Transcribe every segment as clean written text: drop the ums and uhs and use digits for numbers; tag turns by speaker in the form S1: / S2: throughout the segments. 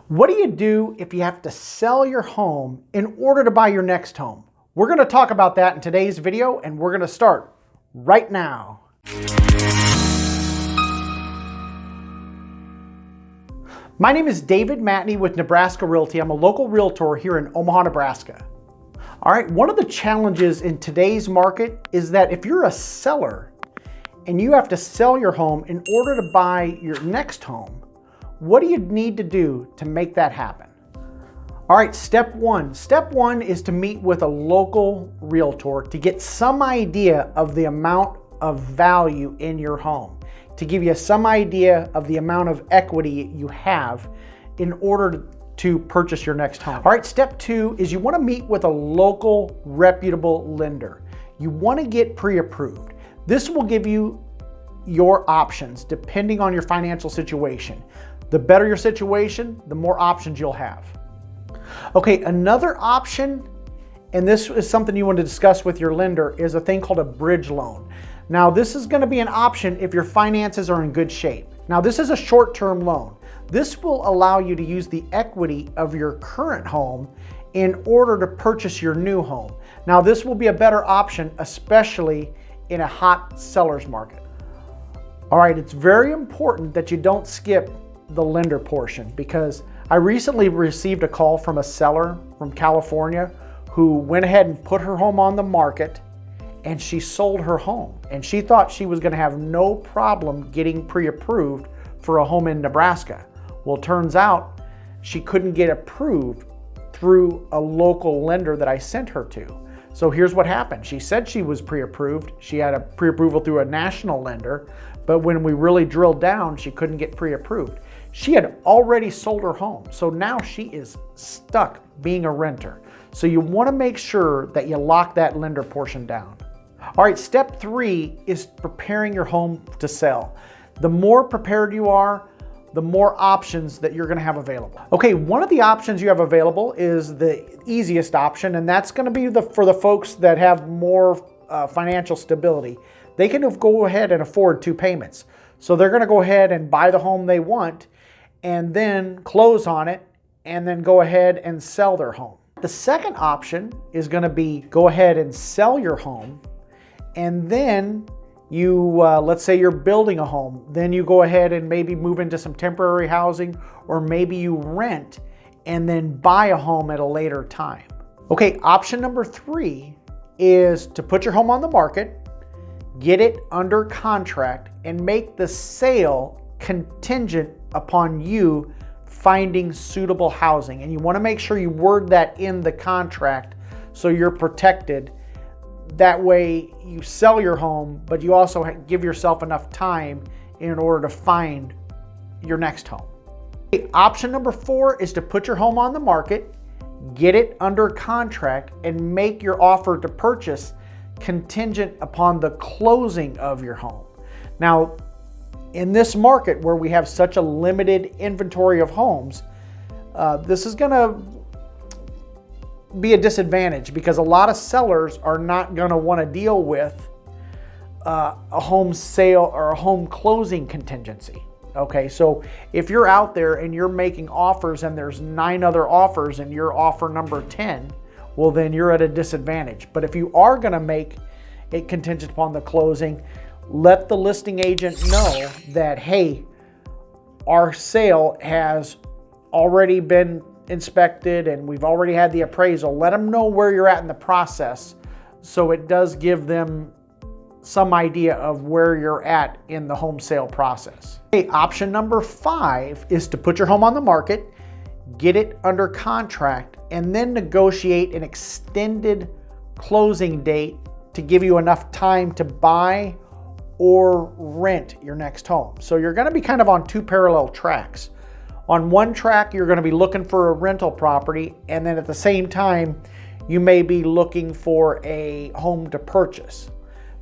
S1: What do you do if you have to sell your home in order to buy your next home? We're going to talk about that in today's video, and we're going to start right now. My name is David Matney with Nebraska Realty. I'm a local realtor here in Omaha, Nebraska. All right, one of the challenges in today's market is that if you're a seller and you have to sell your home in order to buy your next home, what do you need to do to make that happen? All right, step one. Step one is to meet with a local realtor to get some idea of the amount of value in your home, to give you some idea of the amount of equity you have in order to purchase your next home. All right, step two is you want to meet with a local reputable lender. You want to get pre-approved. This will give you your options depending on your financial situation. The better your situation, the more options you'll have. Okay, another option, and this is something you want to discuss with your lender, is a thing called a bridge loan. Now, this is going to be an option if your finances are in good shape. Now, this is a short-term loan. This will allow you to use the equity of your current home in order to purchase your new home. Now, this will be a better option, especially in a hot seller's market. All right, it's very important that you don't skip the lender portion, because I recently received a call from a seller from California who went ahead and put her home on the market, and she sold her home, and she thought she was going to have no problem getting pre-approved for a home in Nebraska. Well, it turns out she couldn't get approved through a local lender that I sent her to. So here's what happened. She said she was pre-approved. She had a pre-approval through a national lender, but when we really drilled down, she couldn't get pre-approved. She had already sold her home, so now she is stuck being a renter. So you want to make sure that you lock that lender portion down. All right, step three is preparing your home to sell. The more prepared you are, the more options that you're going to have available. Okay, one of the options you have available is the easiest option, and that's going to be for the folks that have more financial stability. They can go ahead and afford 2 payments. So they're going to go ahead and buy the home they want and then close on it and then go ahead and sell their home. The second option is going to be go ahead and sell your home, and then you, let's say you're building a home, then you go ahead and maybe move into some temporary housing, or maybe you rent and then buy a home at a later time. Okay, option number 3 is to put your home on the market, get it under contract, and make the sale contingent upon you finding suitable housing. And you want to make sure you word that in the contract so you're protected. That way you sell your home, but you also give yourself enough time in order to find your next home. Okay, option number 4 is to put your home on the market, get it under contract, and make your offer to purchase contingent upon the closing of your home. Now, in this market where we have such a limited inventory of homes, this is going to be a disadvantage, because a lot of sellers are not going to want to deal with a home sale or a home closing contingency. Okay, so if you're out there and you're making offers and there's 9 other offers and you're offer number 10, well, then you're at a disadvantage. But if you are going to make it contingent upon the closing, let the listing agent know that, hey, our sale has already been inspected and we've already had the appraisal. Let them know where you're at in the process, so it does give them some idea of where you're at in the home sale process. Okay, option number 5 is to put your home on the market, get it under contract, and then negotiate an extended closing date to give you enough time to buy or rent your next home. So you're going to be kind of on 2 parallel tracks. On one track, you're going to be looking for a rental property, and then at the same time, you may be looking for a home to purchase.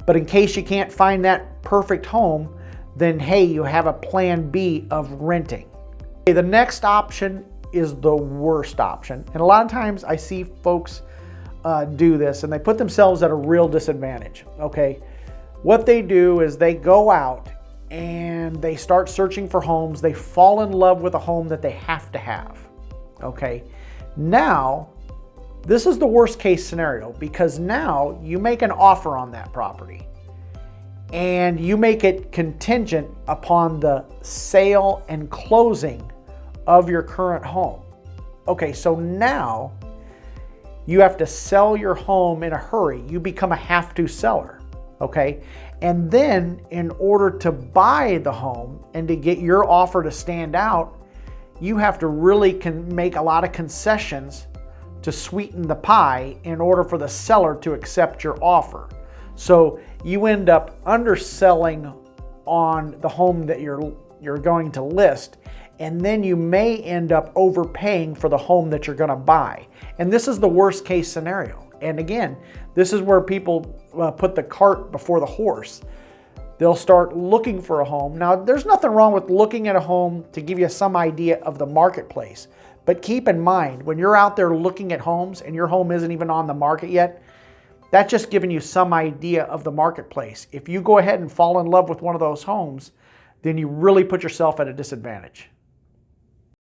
S1: But in case you can't find that perfect home, then hey, you have a plan B of renting. Okay, the next option is the worst option. And a lot of times I see folks do this and they put themselves at a real disadvantage. Okay, what they do is they go out and they start searching for homes. They fall in love with a home that they have to have. Okay, now this is the worst case scenario, because now you make an offer on that property and you make it contingent upon the sale and closing of your current home. Okay, so now you have to sell your home in a hurry. You become a have-to seller, okay? And then in order to buy the home and to get your offer to stand out, you have to really make a lot of concessions to sweeten the pie in order for the seller to accept your offer. So you end up underselling on the home that you're going to list, and then you may end up overpaying for the home that you're going to buy. And this is the worst case scenario. And again, this is where people put the cart before the horse. They'll start looking for a home. Now, there's nothing wrong with looking at a home to give you some idea of the marketplace. But keep in mind, when you're out there looking at homes and your home isn't even on the market yet, that's just giving you some idea of the marketplace. If you go ahead and fall in love with one of those homes, then you really put yourself at a disadvantage.